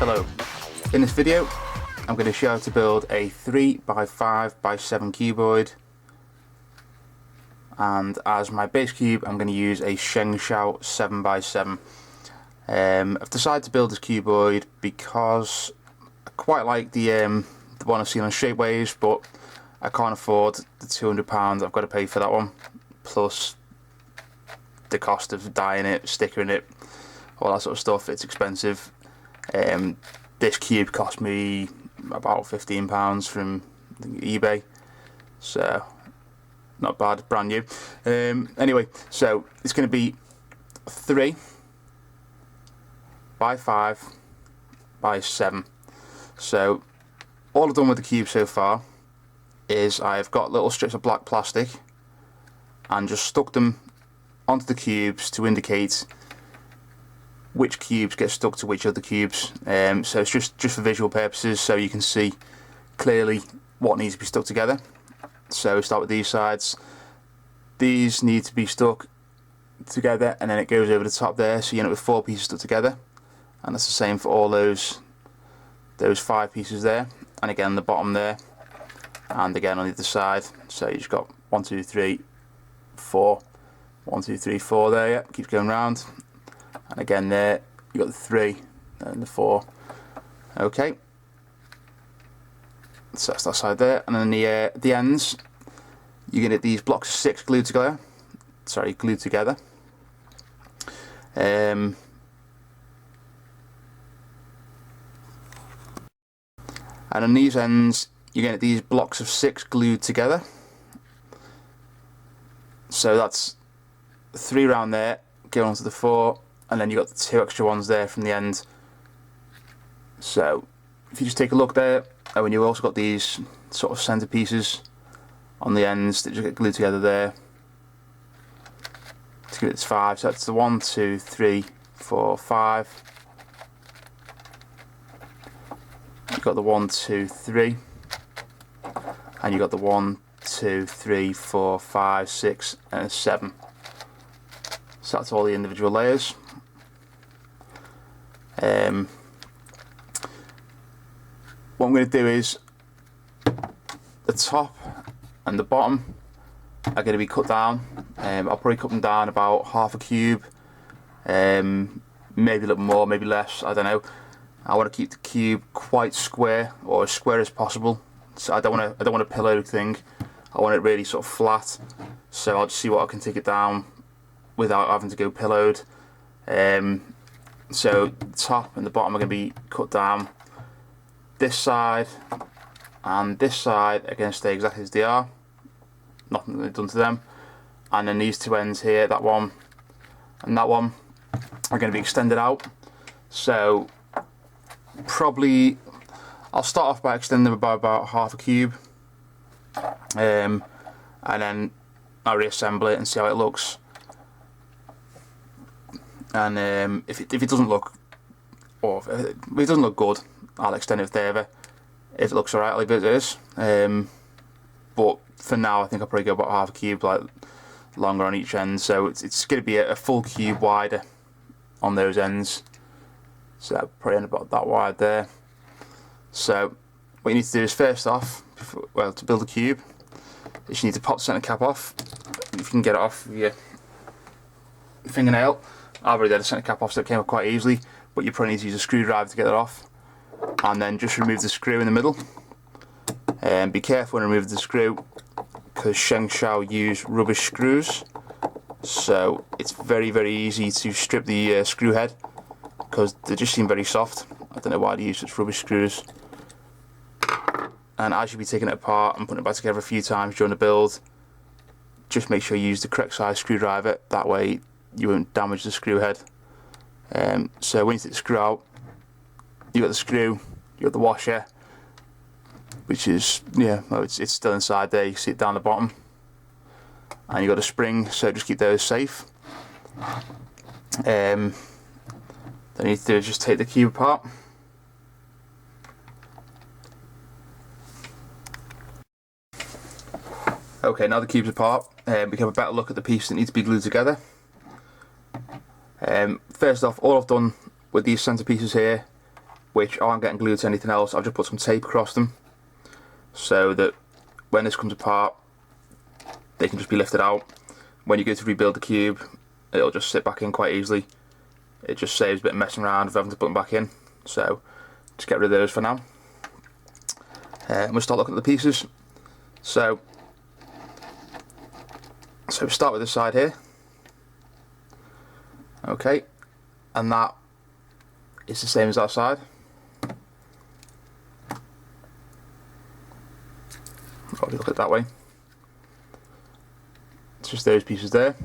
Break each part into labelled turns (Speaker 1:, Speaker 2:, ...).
Speaker 1: Hello, in this video I'm going to show you how to build a 3x5x7 cuboid, and as my base cube I'm going to use a shengshou 7x7. I've decided to build this cuboid because I quite like the one I've seen on Shapeways, but I can't afford the £200 I've got to pay for that one, plus the cost of dyeing it, stickering it, all that sort of stuff. It's expensive. This cube cost me about £15 from eBay, so not bad, brand new. Anyway, so it's going to be 3x5x7. So all I've done with the cube so far is I've got little strips of black plastic and just stuck them onto the cubes to indicate which cubes get stuck to which other cubes. So it's just for visual purposes, so you can see clearly what needs to be stuck together. So we start with these sides. These need to be stuck together, and then it goes over the top there, so you end up with 4 pieces stuck together. And that's the same for all those 5 pieces there, and again the bottom there, and again on the other side. So you just got 1, 2, 3, 4, 1, 2, 3, 4 there. Yeah, keeps going round. And again there, you got the 3 and the 4. Okay, so that's that side there, and then the ends, you're gonna get these blocks of 6 glued together. And on these ends, you're gonna get these blocks of 6 glued together. So that's 3 round there, going on to the 4. And then you got the 2 extra ones there from the end. So if you just take a look there, and when you've also got these sort of centre pieces on the ends that just get glued together there to give it its 5. So that's the 1, 2, 3, 4, 5. You've got the 1, 2, 3, and you've got the 1, 2, 3, 4, 5, 6, and 7. So that's all the individual layers. What I'm going to do is the top and the bottom are going to be cut down. I'll probably cut them down about half a cube, maybe a little more, maybe less, I don't know. I want to keep the cube quite square, or as square as possible. So I don't want a pillow thing. I want it really sort of flat. So I'll just see what I can take it down without having to go pillowed. So the top and the bottom are going to be cut down. This side and this side are going to stay exactly as they are. Nothing really done to them. And then these 2 ends here, that one and that one, are going to be extended out. So probably I'll start off by extending them by about half a cube, and then I'll reassemble it and see how it looks. And if it doesn't look, or if it doesn't look good, I'll extend it further. If it looks alright, I'll leave it as is. But for now, I think I'll probably go about half a cube, like longer on each end. So it's going to be a full cube wider on those ends. So that'll probably end up about that wide there. So what you need to do is, first off, to build a cube, is you need to pop the centre cap off. If you can get it off with your fingernail. I've already had the centre cap off, so it came off quite easily, but you probably need to use a screwdriver to get it off. And then just remove the screw in the middle. And be careful when removing the screw, because shengshou use rubber screws. So it's very, very easy to strip the screw head, because they just seem very soft. I don't know why they use such rubber screws. And as you'll be taking it apart and putting it back together a few times during the build, just make sure you use the correct size screwdriver. That way you won't damage the screw head. So when you take the screw out, you got the screw, you got the washer, which is, it's still inside there. You can see it down the bottom, and you got a spring. So just keep those safe. Then you need to do is just take the cube apart. Okay, now the cube's apart, we can have a better look at the pieces that need to be glued together. First off, all I've done with these centre pieces here which aren't getting glued to anything else. I've just put some tape across them so that when this comes apart they can just be lifted out. When you go to rebuild the cube, it'll just sit back in quite easily. It just saves a bit of messing around of having to put them back in. So just get rid of those for now. We'll start looking at the pieces. So we start with this side here. Okay, and that is the same as that side. I'll look at it that way. It's just those pieces there.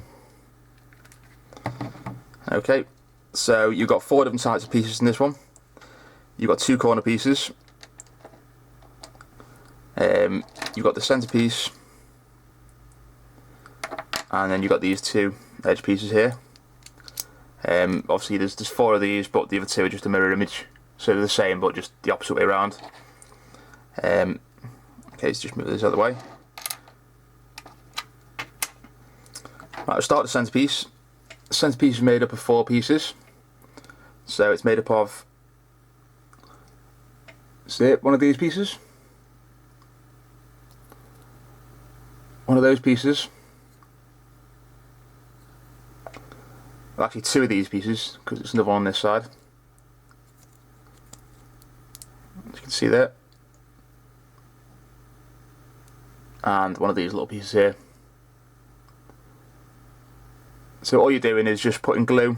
Speaker 1: Okay, so you've got 4 different types of pieces in this one. You've got 2 corner pieces. You've got the centre piece, and then you've got these 2 edge pieces here. Obviously there's 4 of these, but the other 2 are just a mirror image, so they're the same but just the opposite way around. Okay, let's just move this out of the way. Right, we'll start with the centrepiece. The centrepiece is made up of 4 pieces. So it's made up of, see it, one of these pieces, one of those pieces, well, actually 2 of these pieces, because there's another one on this side, as you can see there, and one of these little pieces here. So all you're doing is just putting glue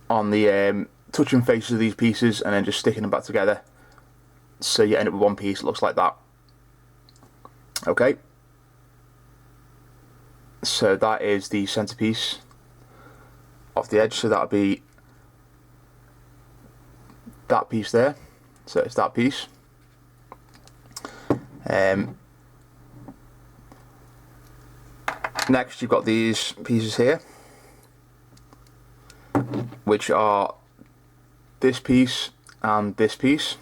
Speaker 1: on the touching faces of these pieces and then just sticking them back together, so you end up with one piece that looks like that. Okay, so that is the centerpiece off the edge, so that'll be that piece there, so it's that piece. Next you've got these pieces here, which are this piece and this piece.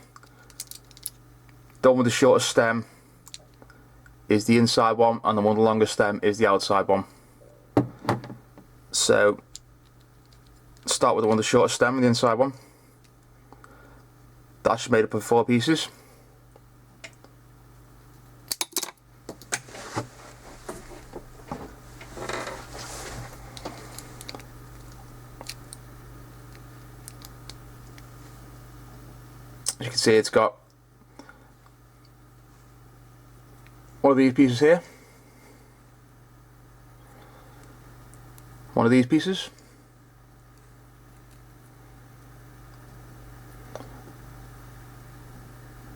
Speaker 1: The one with the shortest stem is the inside one, and the one with the longest stem is the outside one. So start with the one with the shortest stem and the inside one. That's made up of 4 pieces. As you can see, it's got one of these pieces here, one of these pieces,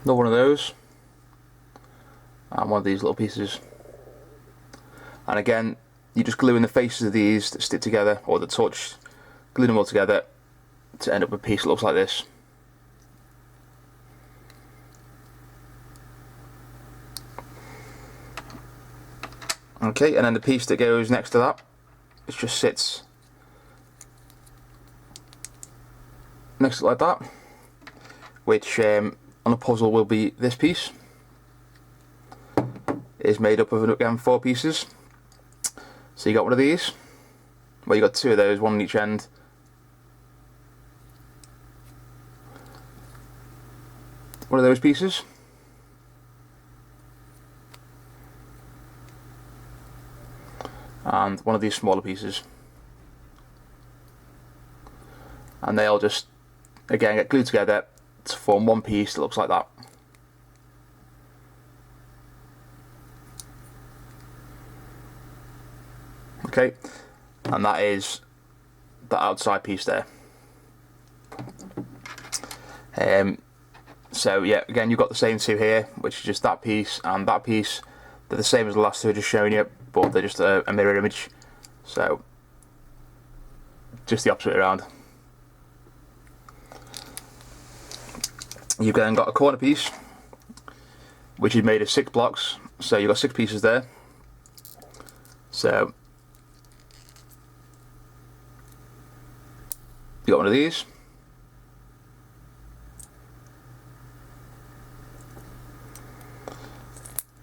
Speaker 1: another one of those, and one of these little pieces. And again, you just glue in the faces of these that stick together, or the touch, glue them all together to end up with a piece that looks like this. Okay, and then the piece that goes next to that, it just sits next to it like that, which on a puzzle will be this piece. It is made up of, again, 4 pieces. So you got one of these, well, you got 2 of those, one on each end. One of those pieces. And one of these smaller pieces, and they all just again get glued together to form one piece that looks like that. Okay, and that is the outside piece there. So yeah, again you've got the same 2 here, which is just that piece and that piece. They're the same as the last 2 I just showing you, but they're just a mirror image, so just the opposite way around. You've then got a corner piece, which is made of 6 blocks, so you've got 6 pieces there. So you got one of these,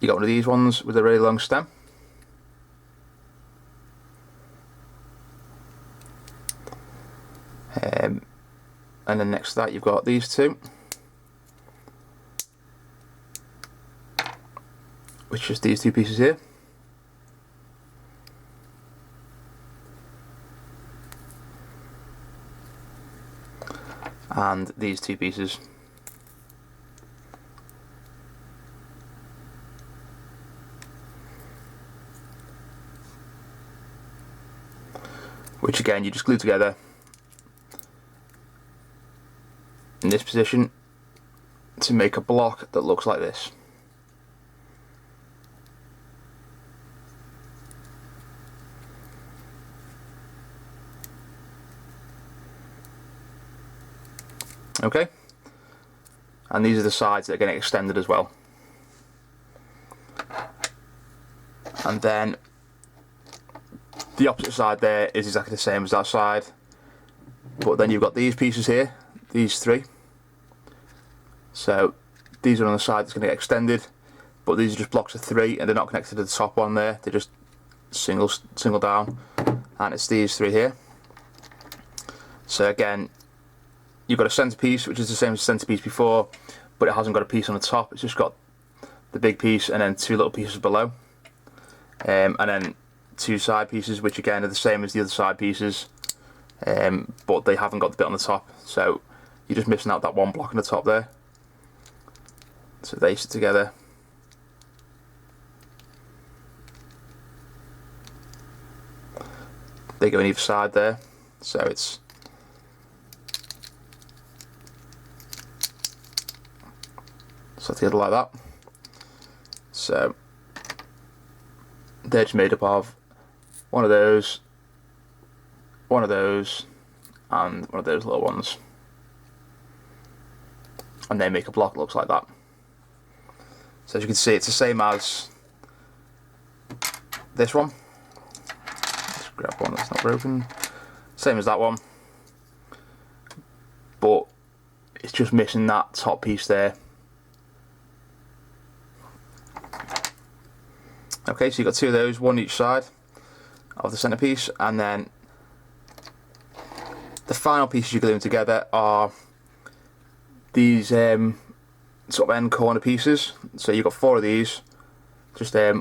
Speaker 1: you got one of these ones with a really long stem, and then next to that you've got these two, which is these two pieces here. And these two pieces. Which again you just glue together in this position to make a block that looks like this. Okay, and these are the sides that are getting extended as well. And then the opposite side there is exactly the same as that side, but then you've got these pieces here, these three. So these are on the side that's going to get extended, but these are just blocks of three and they're not connected to the top one there, they're just single down, and it's these three here. So again, you've got a centerpiece which is the same as the centerpiece before, but it hasn't got a piece on the top, it's just got the big piece and then two little pieces below, and then two side pieces which again are the same as the other side pieces, but they haven't got the bit on the top, so you're just missing out that one block on the top there. So they sit together. They go on either side there, so it's together like that. So they're just made up of one of those, and one of those little ones, and they make a block that looks like that. So as you can see, it's the same as this one. Let's grab one that's not broken. Same as that one, but it's just missing that top piece there. Okay, so you've got two of those, one each side of the centerpiece, and then the final pieces you're gluing together are these sort of end corner pieces. So you've got four of these, just they're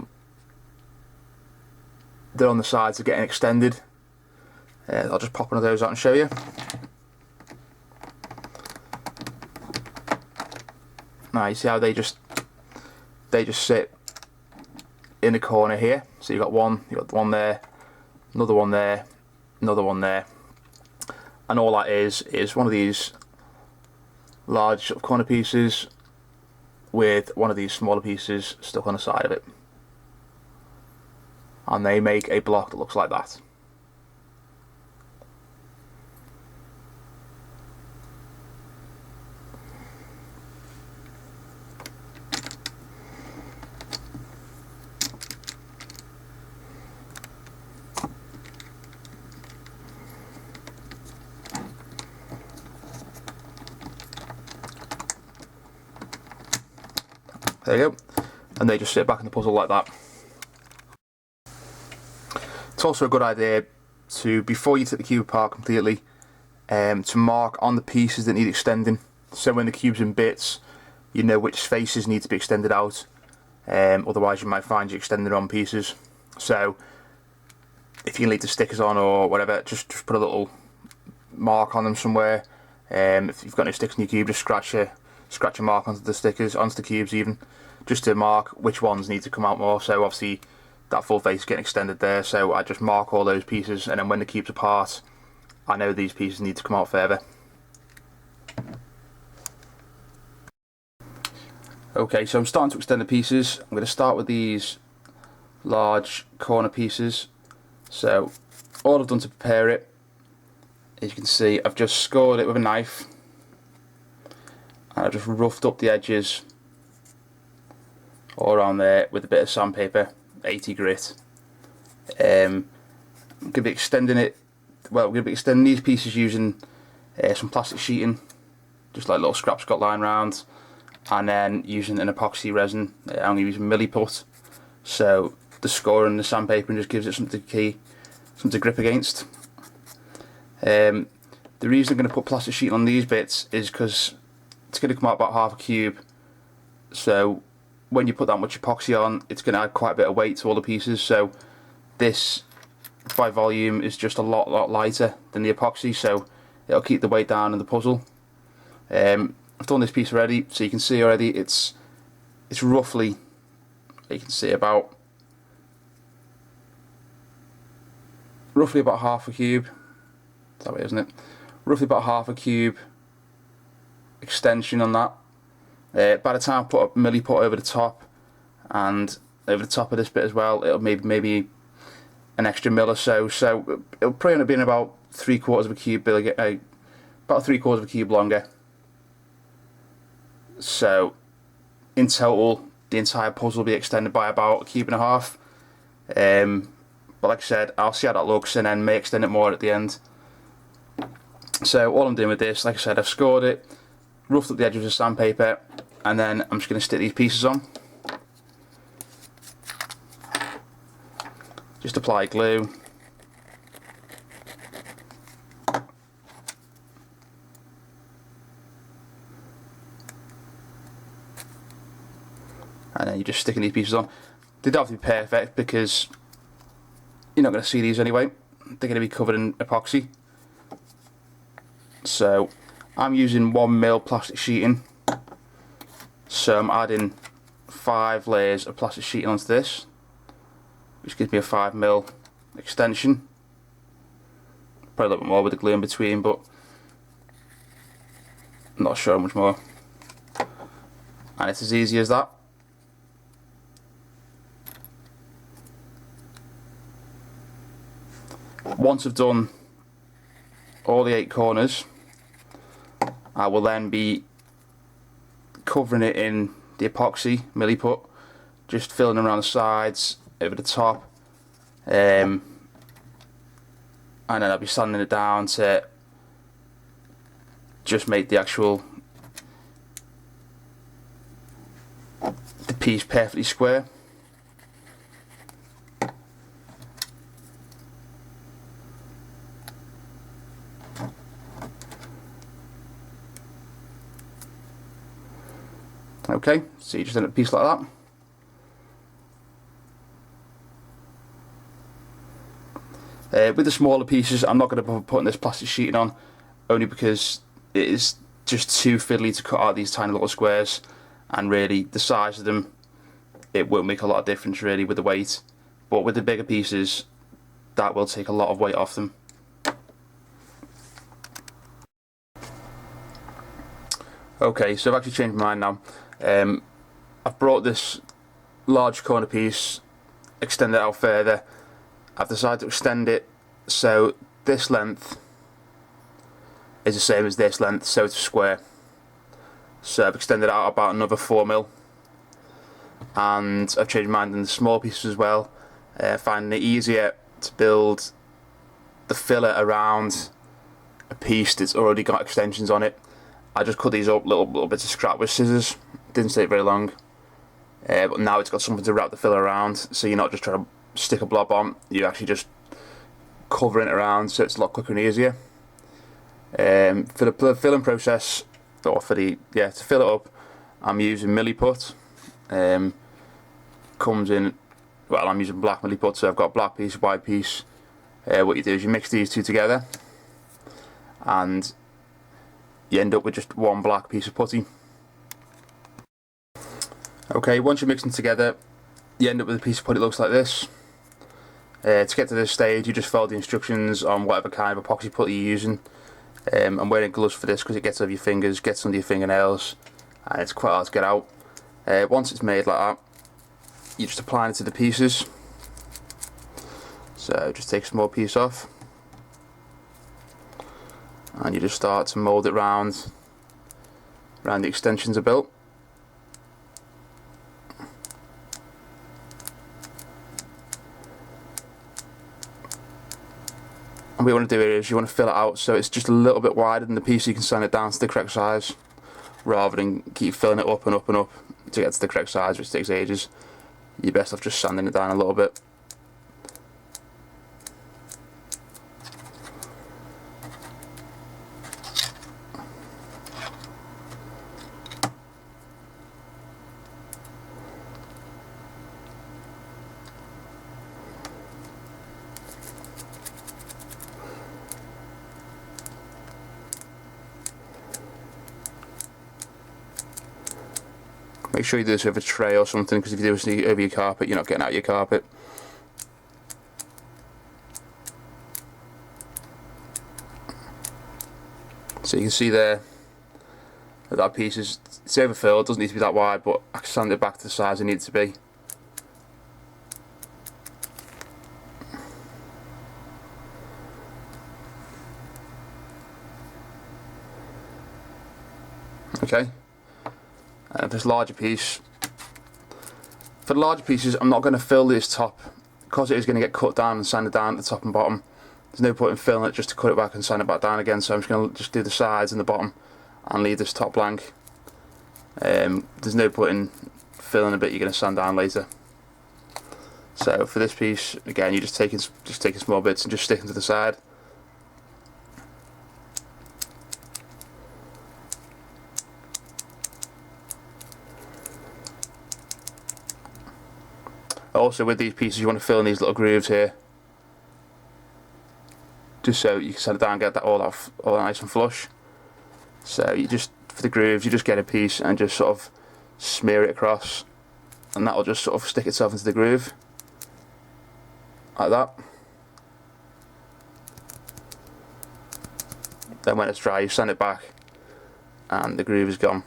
Speaker 1: on the sides, they're getting extended. I'll just pop one of those out and show you. Now you see how they just sit in the corner here. So you've got one there, another one there, another one there, and all that is one of these large sort of corner pieces with one of these smaller pieces stuck on the side of it, and they make a block that looks like that. There you go, and they just sit back in the puzzle like that. It's also a good idea to, before you take the cube apart completely, to mark on the pieces that need extending, so when the cube's in bits you know which faces need to be extended out, otherwise you might find you extending on pieces. So if you leave the stickers on or whatever, just put a little mark on them somewhere. If you've got no stickers in your cube, just scratch a mark onto the stickers, onto the cubes even, just to mark which ones need to come out more. So obviously that full face is getting extended there, so I just mark all those pieces, and then when the cube's apart I know these pieces need to come out further. Okay, so I'm starting to extend the pieces. I'm going to start with these large corner pieces. So all I've done to prepare it, as you can see, I've just scored it with a knife, and I've just roughed up the edges all around there with a bit of sandpaper, 80 grit. I'm going to be extending it, well, we're going to be extending these pieces using some plastic sheeting, just like little scraps got lying around, and then using an epoxy resin. I'm going to use milliput, so the score and the sandpaper just gives it something to grip against. The reason I'm going to put plastic sheeting on these bits is because it's going to come out about half a cube, so when you put that much epoxy on, it's going to add quite a bit of weight to all the pieces. So this by volume is just a lot lighter than the epoxy, so it'll keep the weight down in the puzzle. I've done this piece already, so you can see already it's roughly, you can see about half a cube. That way, isn't it? Roughly about half a cube extension on that. By the time I put a milli put over the top and over the top of this bit as well, it'll maybe an extra mil or so. So it'll probably end up being about 3/4 of a cube bigger, about 3/4 of a cube longer. So in total, the entire puzzle will be extended by about 1.5 cubes. But like I said, I'll see how that looks and then may extend it more at the end. So all I'm doing with this, like I said, I've scored it, roughed up the edges with sandpaper, and then I'm just going to stick these pieces on. Just apply glue. And then you're just sticking these pieces on. They don't have to be perfect because you're not going to see these anyway. They're going to be covered in epoxy. So I'm using 1mm plastic sheeting. So I'm adding 5 layers of plastic sheeting onto this, which gives me a 5mm extension. Probably a little bit more with the glue in between, but I'm not sure how much more. And it's as easy as that. Once I've done all the 8 corners, I will then be covering it in the epoxy milli put, just filling around the sides, over the top, and then I'll be sanding it down to just make the piece perfectly square. Okay, so you just end up a piece like that. With the smaller pieces, I'm not going to bother putting this plastic sheeting on, only because it is just too fiddly to cut out these tiny little squares, and really the size of them, it won't make a lot of difference really with the weight. But with the bigger pieces, that will take a lot of weight off them. Okay, so I've actually changed my mind now. I've brought this large corner piece, extend it out further. I've decided to extend it so this length is the same as this length, so it's a square. So I've extended it out about another 4mm, and I've changed my mind in the small pieces as well, finding it easier to build the filler around a piece that's already got extensions on it. I just cut these up little bits of scrap with scissors. Didn't take very long, but now it's got something to wrap the filler around, so you're not just trying to stick a blob on, you're actually just covering it around, so it's a lot quicker and easier. For the filling process, or to fill it up, I'm using milli put. Comes in, well, I'm using black milli put, so I've got a black piece, white piece. What you do is you mix these two together, and you end up with just one black piece of putty. Okay, once you mix them together, you end up with a piece of putty that looks like this. To get to this stage, you just follow the instructions on whatever kind of epoxy putty you're using. I'm wearing gloves for this because it gets over your fingers, gets under your fingernails, and it's quite hard to get out. Once it's made like that, you just apply it to the pieces. So just take a small piece off, and you just start to mould it round the extensions are built. And what you want to do here is you want to fill it out so it's just a little bit wider than the piece, so you can sand it down to the correct size, rather than keep filling it up and up and up to get to the correct size, which takes ages. You're best off just sanding it down a little bit. Make sure you do this with a tray or something, because if you do this over your carpet, you're not getting out your carpet. So you can see there that that piece is, it's overfilled, doesn't need to be that wide, but I can sand it back to the size it needs to be. Okay, and this larger piece, for the larger pieces I'm not going to fill this top, because it is going to get cut down and sanded down at the top and bottom. There's no point in filling it just to cut it back and sand it back down again, so I'm just going to do the sides and the bottom and leave this top blank. There's no point in filling a bit you're going to sand down later. So for this piece, again, you're just taking small bits and just sticking to the side. Also, with these pieces, you want to fill in these little grooves here, just so you can sand it down and get that all nice and flush. So you just, for the grooves, you just get a piece and just sort of smear it across, and that will just sort of stick itself into the groove like that. Then when it's dry, you sand it back and the groove is gone.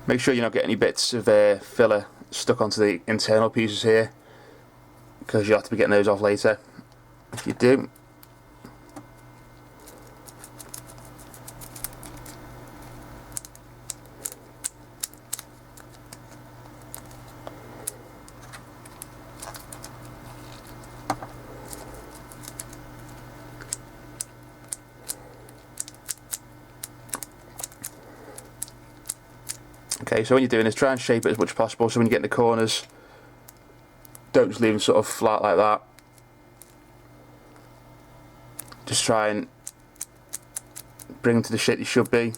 Speaker 1: Make sure you're not getting any bits of filler stuck onto the internal pieces here, because you'll have to be getting those off later if you do. Okay, so when you're doing this, try and shape it as much as possible, so when you get in the corners, don't just leave them sort of flat like that. Just try and bring them to the shape they should be.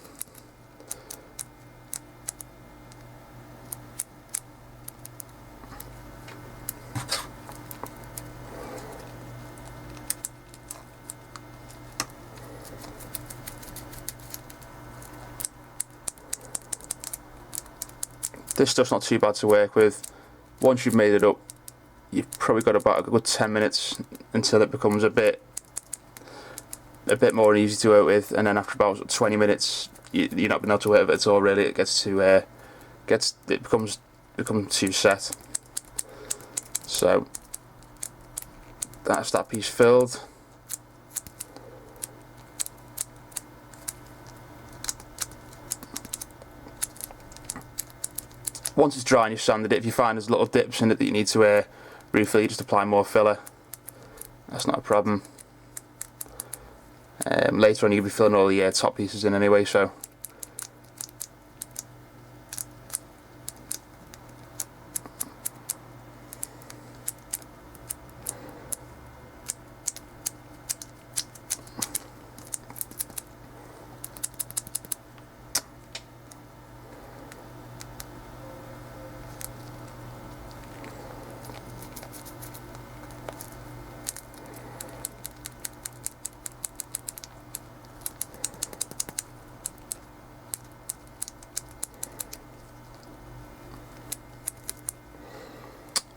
Speaker 1: This stuff's not too bad to work with. Once you've made it up, you've probably got about a good 10 minutes until it becomes a bit more easy to work with, and then after about 20 minutes you're not being able to work with it at all really. It gets to it becomes too set. So that's that piece filled. Once it's dry and you've sanded it, if you find there's little dips in it that you need to refill, you just apply more filler. That's not a problem. Later on you'll be filling all the top pieces in anyway, so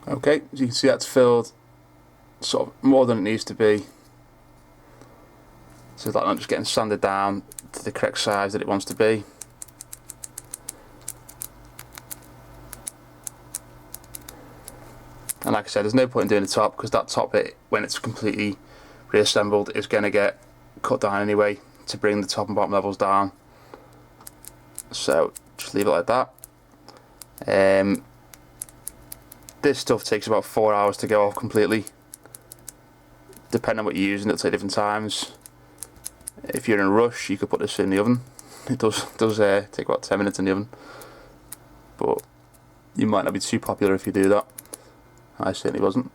Speaker 1: okay, as you can see that's filled sort of more than it needs to be, so that not just getting sanded down to the correct size that it wants to be. And like I said, there's no point in doing the top, because that top bit, when it's completely reassembled, is going to get cut down anyway to bring the top and bottom levels down. So just leave it like that. This stuff takes about 4 hours to go off completely. Depending on what you're using, it'll take different times. If you're in a rush, you could put this in the oven. It does take about 10 minutes in the oven, but you might not be too popular if you do that. I certainly wasn't.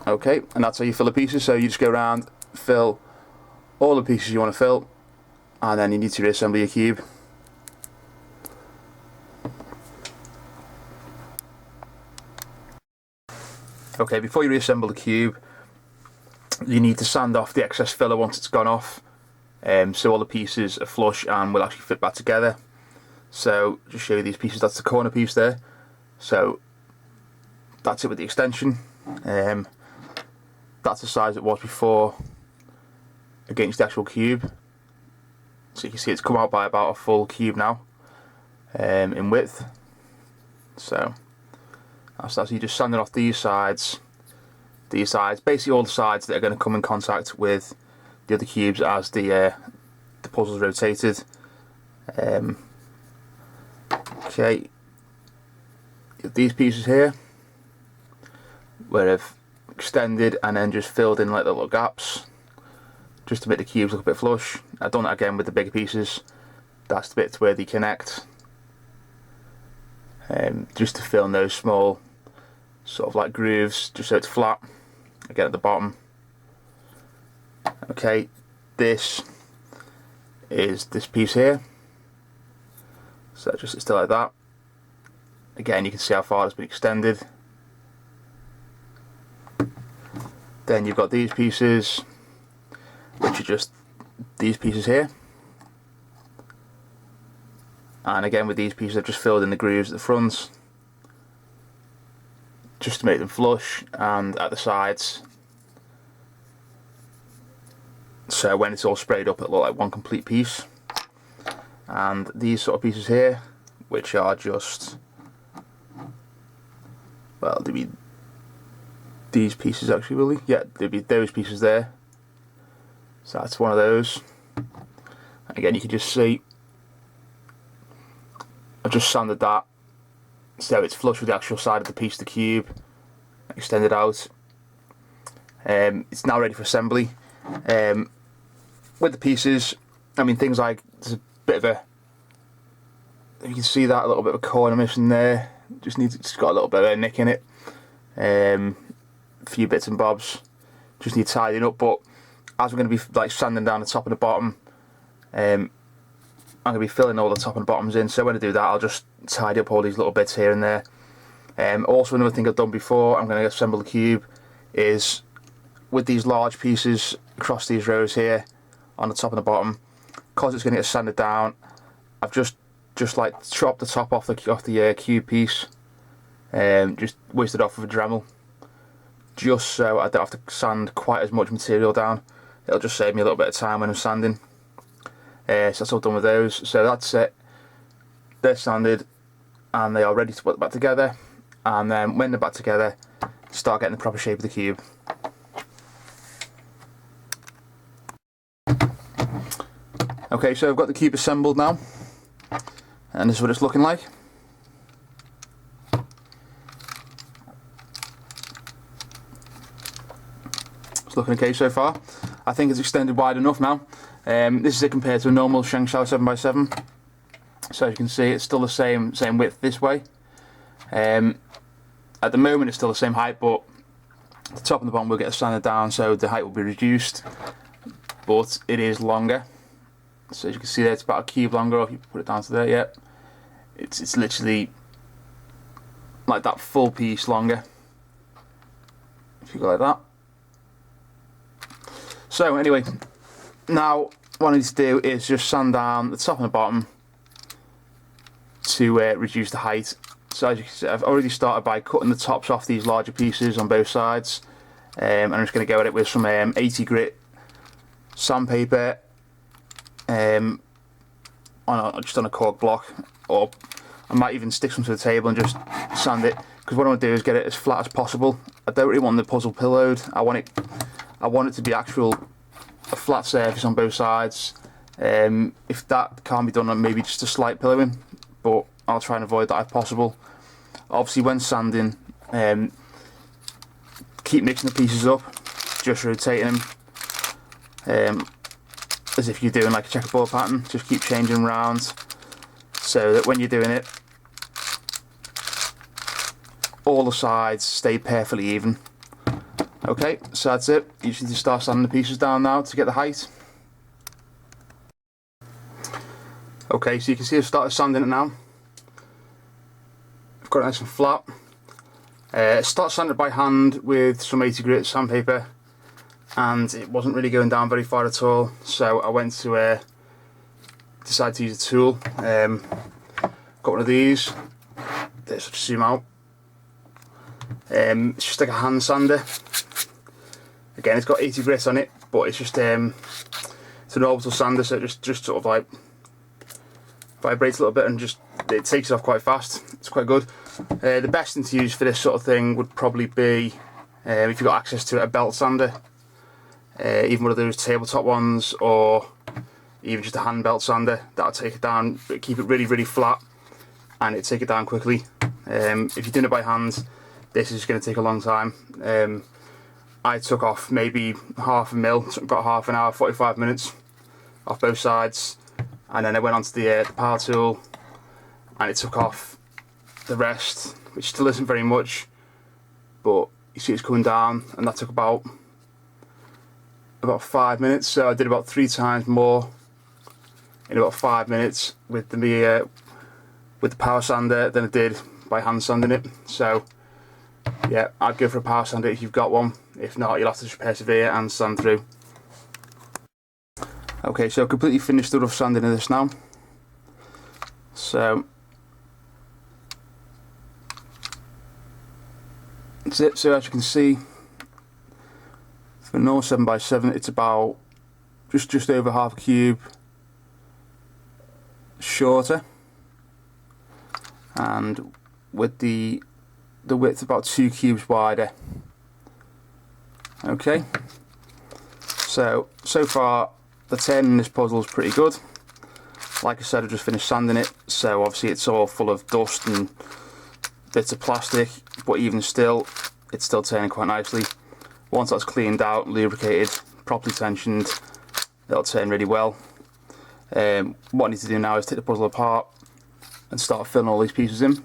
Speaker 1: Okay, and that's how you fill the pieces. So you just go around, fill all the pieces you want to fill, and then you need to reassemble your cube. Okay, before you reassemble the cube, you need to sand off the excess filler once it's gone off, so all the pieces are flush and will actually fit back together. So just show you these pieces. That's the corner piece there. So that's it with the extension. That's the size it was before against the actual cube. So you can see it's come out by about a full cube now in width. So that's you just sanding off these sides, basically all the sides that are going to come in contact with the other cubes as the puzzle's rotated. Okay, these pieces here where I've extended and then just filled in like the little gaps just to make the cubes look a bit flush. I've done that again with the bigger pieces. That's the bits where they connect, just to fill in those small sort of like grooves, just so it's flat again at the bottom. Okay, this is this piece here, so just it's still like that. Again, you can see how far it's been extended. Then you've got these pieces, which are just these pieces here, and again with these pieces I've just filled in the grooves at the front just to make them flush, and at the sides, so when it's all sprayed up it'll look like one complete piece. And these sort of pieces here, which are just, well, there'd be these pieces actually, will they? Yeah, there'd be those pieces there. So that's one of those. Again, you can just see I've just sanded that so it's flush with the actual side of the piece of the cube, extended out. It's now ready for assembly. With the pieces, I mean, things like there's a bit of a, you can see that a little bit of a corner missing there. It's got a little bit of a nick in it. A few bits and bobs. Just need tidying up. But as we're going to be like sanding down the top and the bottom, I'm going to be filling all the top and bottoms in. So when I do that, I'll just tidy up all these little bits here and there. Also, another thing I've done before, I'm going to assemble the cube, is with these large pieces across these rows here on the top and the bottom, because it's going to get sanded down, I've just like chopped the top off the cube piece, just whizzed it off with a Dremel, just so I don't have to sand quite as much material down. It'll just save me a little bit of time when I'm sanding. So that's all done with those. So that's it. They're sanded and they are ready to put back together. And then when they're back together, start getting the proper shape of the cube. Okay, so I've got the cube assembled now, and this is what it's looking like. It's looking okay so far. I think it's extended wide enough now. This is it compared to a normal shengshou 7x7. So as you can see, it's still the same width this way. At the moment it's still the same height, but the top and the bottom will get sanded down, so the height will be reduced, but it is longer. So as you can see there, it's about a cube longer. If you put it down to there, yeah, it's literally like that full piece longer, if you go like that. So anyway, now what I need to do is just sand down the top and the bottom to reduce the height. So as you can see, I've already started by cutting the tops off these larger pieces on both sides, and I'm just going to go at it with some 80 grit sandpaper, just on a cork block, or I might even stick some to the table and just sand it, because what I want to do is get it as flat as possible. I don't really want the puzzle pillowed. I want it to be a flat surface on both sides. If that can't be done, then maybe just a slight pillowing, but I'll try and avoid that if possible. Obviously when sanding, keep mixing the pieces up, just rotating them, as if you're doing like a checkerboard pattern. Just keep changing around so that when you're doing it, all the sides stay perfectly even. Okay, so that's it. You just need to start sanding the pieces down now to get the height. Okay, so you can see I've started sanding it now. I've got it nice and flat. Start sanded by hand with some 80 grit sandpaper, and it wasn't really going down very far at all, so I went to decided to use a tool. Got one of these. Let's just zoom out. It's just like a hand sander. Again, it's got 80 grit on it, but it's just it's an orbital sander, so it just sort of like vibrates a little bit and just it takes it off quite fast. It's quite good. The best thing to use for this sort of thing would probably be, if you've got access to it, a belt sander. Even one of those tabletop ones, or even just a hand belt sander. That'll take it down, keep it really, really flat, and it'll take it down quickly. If you're doing it by hand, this is going to take a long time. I took off maybe half a mil, took about half an hour, 45 minutes off both sides, and then I went onto the power tool and it took off the rest, which still isn't very much, but you see it's coming down, and that took about 5 minutes, so I did about 3 times more in about 5 minutes with the power sander than I did by hand sanding it. So yeah, I'd go for a power sander if you've got one. If not, you'll have to just persevere and sand through. Okay, so I've completely finished the rough sanding of this now. So that's it. So as you can see, for a normal 7x7, it's about just over half a cube shorter, and with the width about 2 cubes wider. Okay, so far the turn in this puzzle is pretty good. Like I said, I just finished sanding it, so obviously it's all full of dust and bits of plastic, but even still, it's still turning quite nicely. Once that's cleaned out, lubricated, properly tensioned, it'll turn really well. What I need to do now is take the puzzle apart and start filling all these pieces in.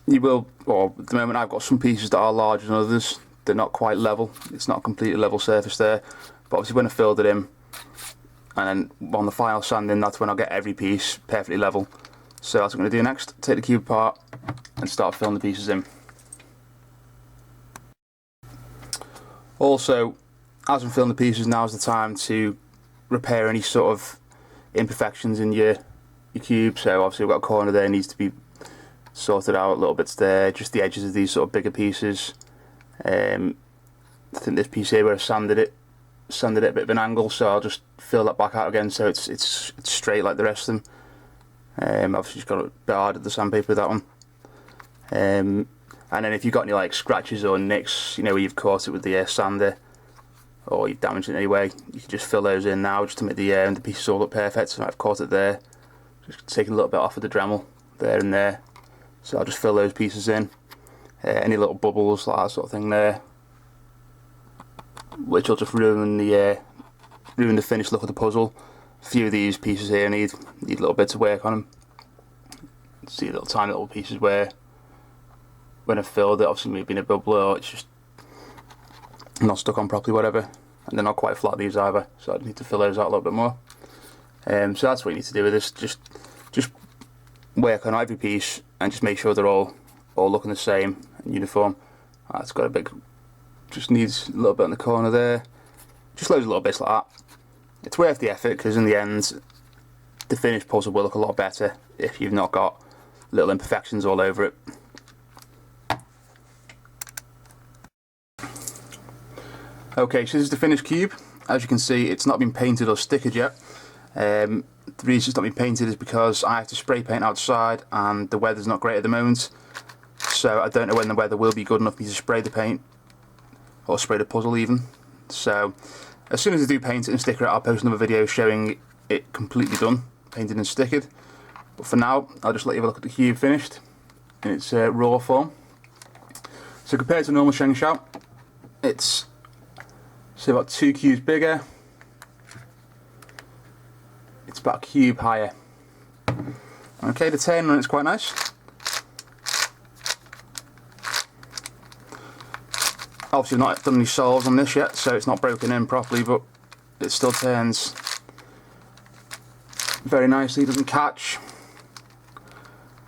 Speaker 1: You will, or at the moment I've got some pieces that are larger than others. They're not quite level. It's not a completely level surface there. But obviously when I filled it in, and then on the final sanding, that's when I'll get every piece perfectly level. So that's what I'm going to do next. Take the cube apart and start filling the pieces in. Also, as I'm filling the pieces, now is the time to repair any sort of imperfections in your cube. So obviously we've got a corner there, needs to be sorted out, little bits there, just the edges of these sort of bigger pieces. I think this piece here where I sanded it at a bit of an angle, so I'll just fill that back out again so it's straight like the rest of them. Obviously just got a bit hard at the sandpaper with that one. And then if you've got any like scratches or nicks, you know, where you've caught it with the sander, or you've damaged it in any way, you can just fill those in now just to make the pieces all look perfect. So I've caught it there, just taking a little bit off of the Dremel there and there. So I'll just fill those pieces in. Any little bubbles, like that sort of thing there, which will just ruin the finished look of the puzzle. A few of these pieces here need little bits of work on them. See little tiny little pieces where, when I filled it, obviously maybe in a bubble, or it's just not stuck on properly, whatever. And they're not quite flat, these either, so I need to fill those out a little bit more. So that's what you need to do with this. Just work on every piece and just make sure they're all looking the same and uniform. It's got a big, just needs a little bit on the corner there. Just loads of little bits like that. It's worth the effort, because in the end, the finished puzzle will look a lot better if you've not got little imperfections all over it. Okay, so this is the finished cube. As you can see, it's not been painted or stickered yet. The reason it's not been painted is because I have to spray paint outside and the weather's not great at the moment. So I don't know when the weather will be good enough for me to spray the paint, or spray the puzzle even. So as soon as I do paint it and sticker it, I'll post another video showing it completely done, painted and stickered. But for now, I'll just let you have a look at the cube finished in its raw form. So compared to normal shengshou, it's about 2 cubes bigger. It's about a cube higher. Okay, the turn on it's quite nice. Obviously not done any solves on this yet, so it's not broken in properly, but it still turns very nicely, doesn't catch.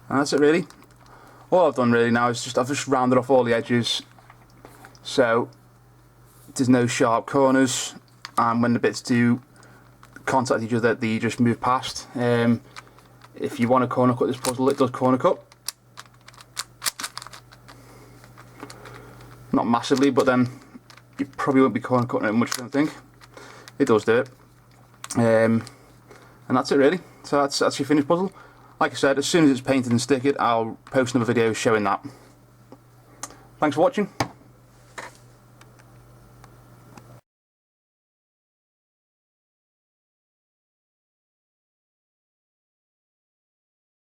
Speaker 1: And that's it really. all I've done really now is I've just rounded off all the edges, so there's no sharp corners, and when the bits do contact each other, they just move past. If you want to corner cut this puzzle, it does corner cut. Not massively, but then you probably won't be corner cutting it much, I don't think. It does do it. And that's it really. So that's your finished puzzle. Like I said, as soon as it's painted and stick it, I'll post another video showing that. Thanks for watching.